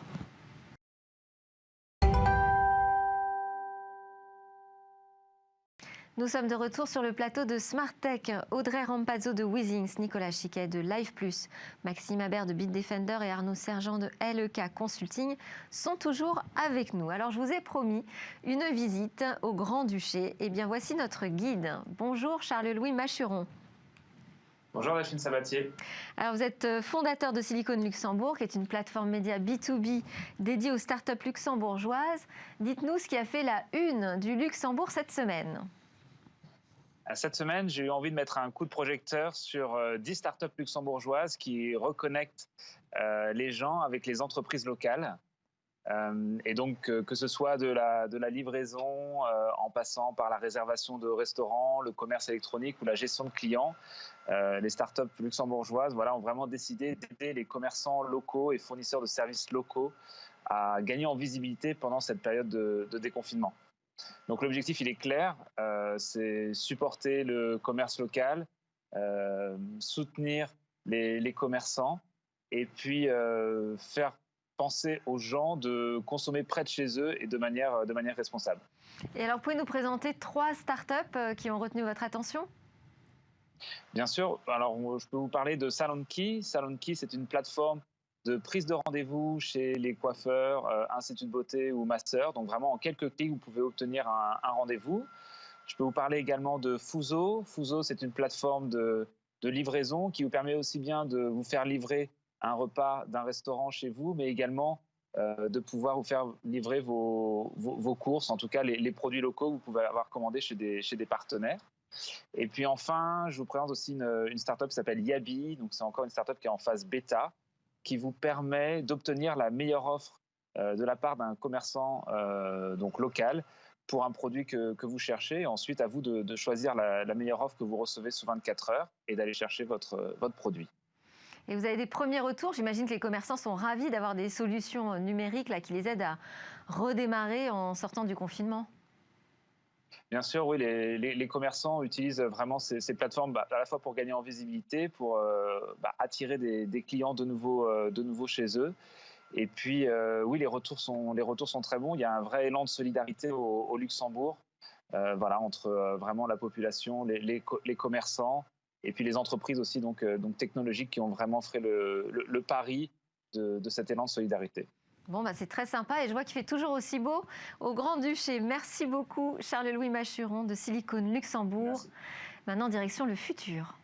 Nous sommes de retour sur le plateau de Smart Tech. Audrey Rampazzo de Weezings, Nicolas Chiquet de Live+, Maxime Habert de Bitdefender et Arnaud Sergent de LEK Consulting sont toujours avec nous. Alors je vous ai promis une visite au Grand-Duché. Et bien voici notre guide. Bonjour Charles-Louis Machuron. Bonjour Delphine Sabatier. Alors vous êtes fondateur de Silicon Luxembourg, qui est une plateforme média B2B dédiée aux startups luxembourgeoises. Dites-nous ce qui a fait la une du Luxembourg cette semaine. Cette semaine, j'ai eu envie de mettre un coup de projecteur sur 10 startups luxembourgeoises qui reconnectent les gens avec les entreprises locales. Et donc, que ce soit de la livraison, en passant par la réservation de restaurants, le commerce électronique ou la gestion de clients, les startups luxembourgeoises ont vraiment décidé d'aider les commerçants locaux et fournisseurs de services locaux à gagner en visibilité pendant cette période de déconfinement. Donc l'objectif, il est clair, c'est supporter le commerce local, soutenir les commerçants et puis faire penser aux gens de consommer près de chez eux et de manière responsable. Et alors, pouvez-nous présenter 3 startups qui ont retenu votre attention ? Bien sûr. Alors, je peux vous parler de SalonKey. SalonKey, c'est une plateforme de prise de rendez-vous chez les coiffeurs, instituts de beauté ou masseurs. Donc vraiment, en quelques clics, vous pouvez obtenir un rendez-vous. Je peux vous parler également de Fuso. Fuso, c'est une plateforme de livraison qui vous permet aussi bien de vous faire livrer un repas d'un restaurant chez vous, mais également de pouvoir vous faire livrer vos courses, en tout cas les produits locaux que vous pouvez avoir commandés chez des partenaires. Et puis enfin, je vous présente aussi une startup qui s'appelle Yabi. Donc c'est encore une startup qui est en phase bêta, qui vous permet d'obtenir la meilleure offre de la part d'un commerçant donc local pour un produit que vous cherchez. Et ensuite, à vous de choisir la meilleure offre que vous recevez sous 24 heures et d'aller chercher votre produit. Et vous avez des premiers retours. J'imagine que les commerçants sont ravis d'avoir des solutions numériques là, qui les aident à redémarrer en sortant du confinement. Bien sûr, oui, les commerçants utilisent vraiment ces plateformes à la fois pour gagner en visibilité, pour attirer des clients de nouveau chez eux. Et puis, oui, les retours sont très bons. Il y a un vrai élan de solidarité au Luxembourg, entre vraiment la population, les commerçants, et puis les entreprises aussi donc technologiques qui ont vraiment fait le pari de cet élan de solidarité. Bon, c'est très sympa et je vois qu'il fait toujours aussi beau au Grand-Duché. Merci beaucoup Charles-Louis Machuron de Silicon Luxembourg. Merci. Maintenant, direction le futur.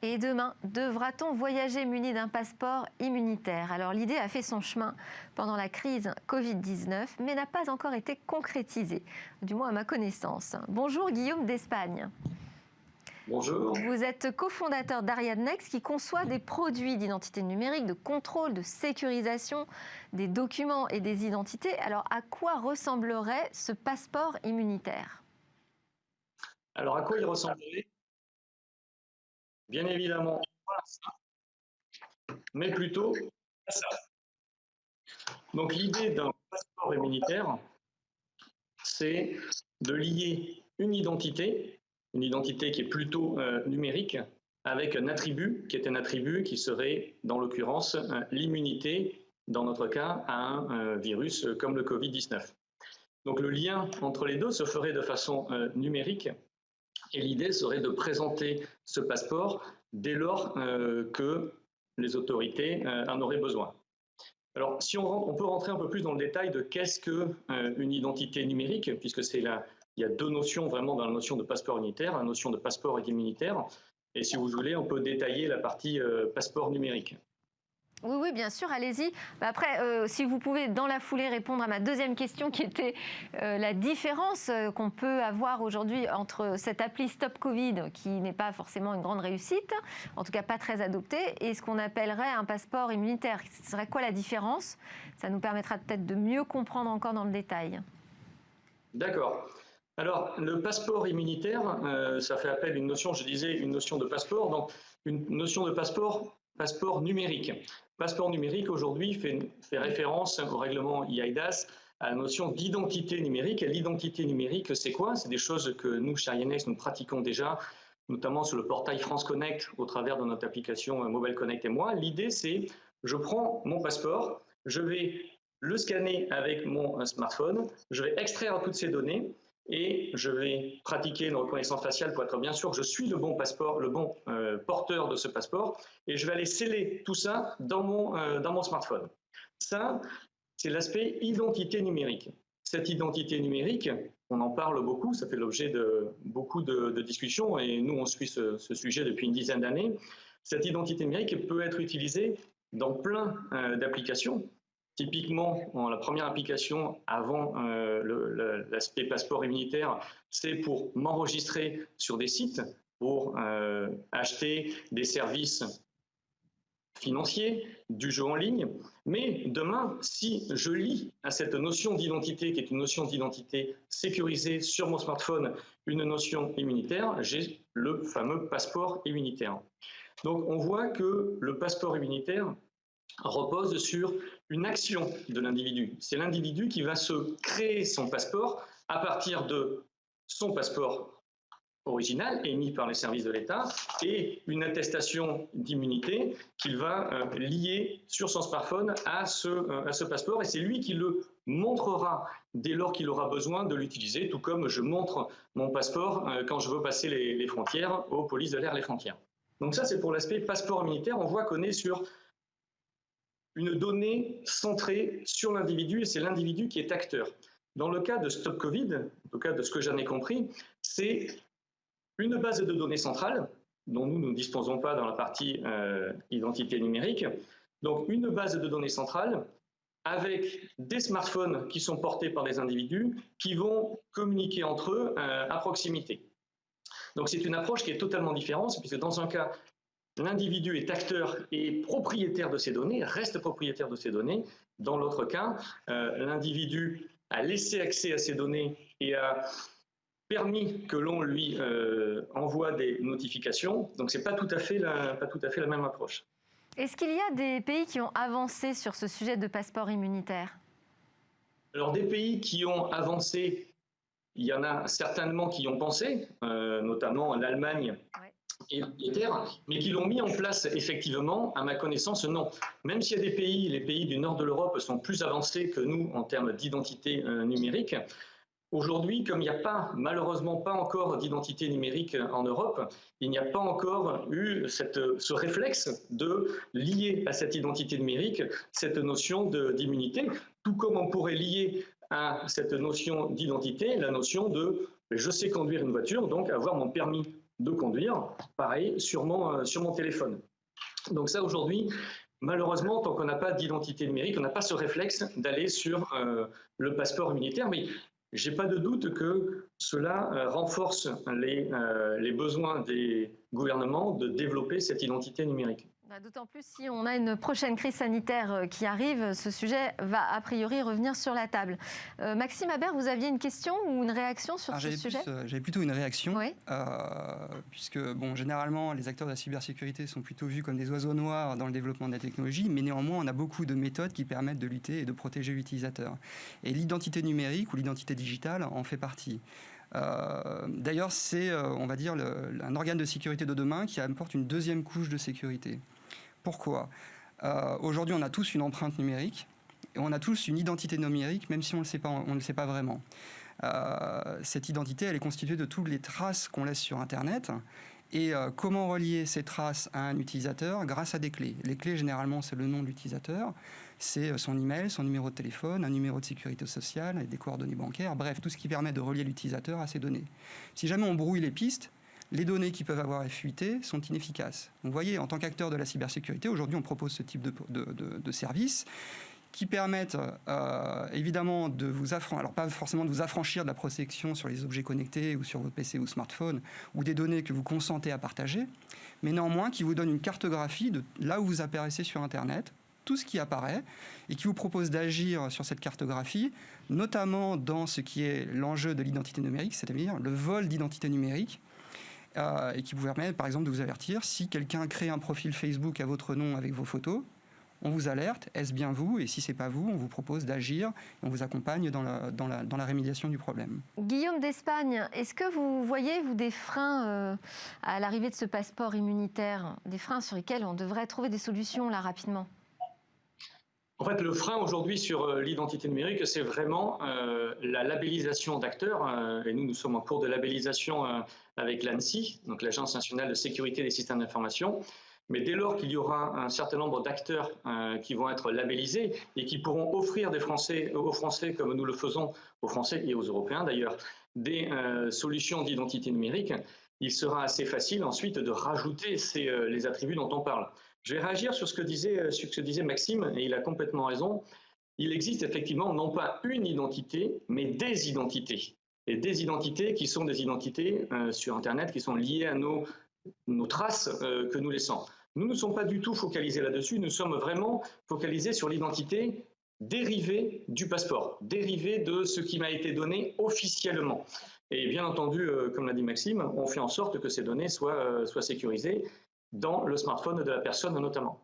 Et demain, devra-t-on voyager muni d'un passeport immunitaire ? Alors l'idée a fait son chemin pendant la crise Covid-19, mais n'a pas encore été concrétisée, du moins à ma connaissance. Bonjour Guillaume d'Espagne. Bonjour. Vous êtes cofondateur d'Ariadnext qui conçoit des produits d'identité numérique, de contrôle, de sécurisation des documents et des identités. Alors à quoi ressemblerait ce passeport immunitaire ? Alors à quoi il ressemblerait ? Bien évidemment, pas à ça, mais plutôt à ça. Donc l'idée d'un passeport immunitaire, c'est de lier une identité qui est plutôt numérique, avec un attribut qui est un attribut qui serait, dans l'occurrence, l'immunité, dans notre cas, à un virus comme le Covid-19. Donc le lien entre les deux se ferait de façon numérique, et l'idée serait de présenter ce passeport dès lors que les autorités en auraient besoin. Alors, si on peut rentrer un peu plus dans le détail de qu'est-ce qu'une identité numérique, puisque il y a deux notions vraiment dans la notion de passeport unitaire, la notion de passeport immunitaire, et si vous voulez, on peut détailler la partie passeport numérique. Oui, oui, bien sûr, allez-y. Après, si vous pouvez, dans la foulée, répondre à ma deuxième question, qui était la différence qu'on peut avoir aujourd'hui entre cette appli Stop Covid, qui n'est pas forcément une grande réussite, en tout cas pas très adoptée, et ce qu'on appellerait un passeport immunitaire. Ce serait quoi la différence? Ça nous permettra peut-être de mieux comprendre encore dans le détail. D'accord. Alors, le passeport immunitaire, ça fait appel à une notion, je disais, une notion de passeport, donc une notion de passeport numérique. Passeport numérique, aujourd'hui, fait référence au règlement eIDAS, à la notion d'identité numérique. Et l'identité numérique, c'est quoi? C'est des choses que nous, chez INX, nous pratiquons déjà, notamment sur le portail France Connect, au travers de notre application Mobile Connect et moi. L'idée, c'est, je prends mon passeport, je vais le scanner avec mon smartphone, je vais extraire toutes ces données, et je vais pratiquer une reconnaissance faciale pour être bien sûr que je suis le bon passeport, le bon porteur de ce passeport, et je vais aller sceller tout ça dans mon smartphone. Ça, c'est l'aspect identité numérique. Cette identité numérique, on en parle beaucoup, ça fait l'objet de beaucoup de discussions, et nous, on suit ce sujet depuis une dizaine d'années. Cette identité numérique peut être utilisée dans plein d'applications. Typiquement, la première application avant l'aspect passeport immunitaire, c'est pour m'enregistrer sur des sites, pour acheter des services financiers, du jeu en ligne. Mais demain, si je lis à cette notion d'identité, qui est une notion d'identité sécurisée sur mon smartphone, une notion immunitaire, j'ai le fameux passeport immunitaire. Donc on voit que le passeport immunitaire repose sur une action de l'individu. C'est l'individu qui va se créer son passeport à partir de son passeport original émis par les services de l'État et une attestation d'immunité qu'il va lier sur son smartphone à ce passeport, et c'est lui qui le montrera dès lors qu'il aura besoin de l'utiliser, tout comme je montre mon passeport quand je veux passer les frontières aux polices de l'air, les frontières. Donc ça, c'est pour l'aspect passeport immunitaire. On voit qu'on est sur une donnée centrée sur l'individu, et c'est l'individu qui est acteur. Dans le cas de Stop Covid, en tout cas de ce que j'en ai compris, c'est une base de données centrale, dont nous ne disposons pas dans la partie identité numérique. Donc une base de données centrale avec des smartphones qui sont portés par des individus qui vont communiquer entre eux à proximité. Donc c'est une approche qui est totalement différente, puisque dans un cas, l'individu est acteur et propriétaire de ces données, reste propriétaire de ces données. Dans l'autre cas, l'individu a laissé accès à ces données et a permis que l'on lui envoie des notifications. Donc ce n'est pas tout à fait la même approche. Est-ce qu'il y a des pays qui ont avancé sur ce sujet de passeport immunitaire? Alors des pays qui ont avancé, il y en a certainement qui y ont pensé, notamment l'Allemagne. Ouais. Et l'Angleterre, mais qui l'ont mis en place effectivement, à ma connaissance, non. Même s'il y a des pays, les pays du nord de l'Europe sont plus avancés que nous en termes d'identité numérique, aujourd'hui, comme il n'y a malheureusement pas encore d'identité numérique en Europe, il n'y a pas encore eu ce réflexe de lier à cette identité numérique cette notion d'immunité, tout comme on pourrait lier à cette notion d'identité la notion de « je sais conduire une voiture, donc avoir mon permis de conduire, pareil, sur mon téléphone. » Donc ça, aujourd'hui, malheureusement, tant qu'on n'a pas d'identité numérique, on n'a pas ce réflexe d'aller sur le passeport immunitaire, mais je n'ai pas de doute que cela renforce les besoins des gouvernements de développer cette identité numérique. D'autant plus si on a une prochaine crise sanitaire qui arrive, ce sujet va a priori revenir sur la table. Maxime Habert, vous aviez une question ou une réaction sur ce sujet ? J'avais plutôt une réaction, oui. Puisque généralement les acteurs de la cybersécurité sont plutôt vus comme des oiseaux noirs dans le développement de la technologie, mais néanmoins on a beaucoup de méthodes qui permettent de lutter et de protéger l'utilisateur. Et l'identité numérique ou l'identité digitale en fait partie. D'ailleurs, c'est, on va dire, un organe de sécurité de demain qui apporte une deuxième couche de sécurité. Pourquoi ? Aujourd'hui, on a tous une empreinte numérique et on a tous une identité numérique, même si on ne le sait pas vraiment. Cette identité, elle est constituée de toutes les traces qu'on laisse sur Internet. Et comment relier ces traces à un utilisateur grâce à des clés. Les clés, généralement, c'est le nom de l'utilisateur, c'est son email, son numéro de téléphone, un numéro de sécurité sociale, et des coordonnées bancaires, bref, tout ce qui permet de relier l'utilisateur à ces données. Si jamais on brouille les pistes, les données qui peuvent avoir fuité sont inefficaces. Donc, vous voyez, en tant qu'acteur de la cybersécurité, aujourd'hui, on propose ce type de service qui permettent évidemment de vous affranchir, alors pas forcément de vous affranchir de la protection sur les objets connectés ou sur vos PC ou smartphones ou des données que vous consentez à partager, mais néanmoins qui vous donne une cartographie de là où vous apparaissez sur Internet, tout ce qui apparaît, et qui vous propose d'agir sur cette cartographie, notamment dans ce qui est l'enjeu de l'identité numérique, c'est-à-dire le vol d'identité numérique, et qui vous permet par exemple de vous avertir si quelqu'un crée un profil Facebook à votre nom avec vos photos. On vous alerte, est-ce bien vous ? Et si ce n'est pas vous, on vous propose d'agir, on vous accompagne dans la rémédiation du problème. Guillaume d'Espagne, est-ce que vous voyez, vous, des freins à l'arrivée de ce passeport immunitaire, des freins sur lesquels on devrait trouver des solutions là rapidement ? En fait, le frein aujourd'hui sur l'identité numérique, c'est vraiment la labellisation d'acteurs. Et nous sommes en cours de labellisation avec l'ANSSI, donc l'Agence nationale de sécurité des systèmes d'information. Mais dès lors qu'il y aura un certain nombre d'acteurs qui vont être labellisés et qui pourront offrir aux Français, comme nous le faisons aux Français et aux Européens d'ailleurs, des solutions d'identité numérique, il sera assez facile ensuite de rajouter les attributs dont on parle. Je vais réagir sur ce que disait Maxime, et il a complètement raison. Il existe effectivement non pas une identité, mais des identités. Et des identités qui sont des identités sur Internet, qui sont liées à nos traces que nous laissons. Nous ne sommes pas du tout focalisés là-dessus, nous sommes vraiment focalisés sur l'identité dérivée du passeport, dérivée de ce qui m'a été donné officiellement. Et bien entendu, comme l'a dit Maxime, on fait en sorte que ces données soient sécurisées dans le smartphone de la personne notamment.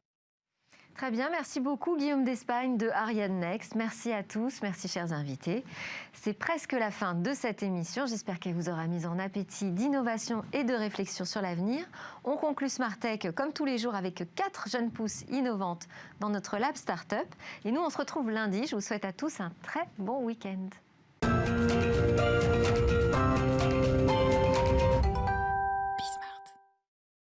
Très bien, merci beaucoup Guillaume d'Espagne de Ariane Next. Merci à tous, merci chers invités. C'est presque la fin de cette émission. J'espère qu'elle vous aura mis en appétit d'innovation et de réflexion sur l'avenir. On conclut Smartech comme tous les jours avec 4 jeunes pousses innovantes dans notre Lab Startup. Et nous, on se retrouve lundi. Je vous souhaite à tous un très bon week-end.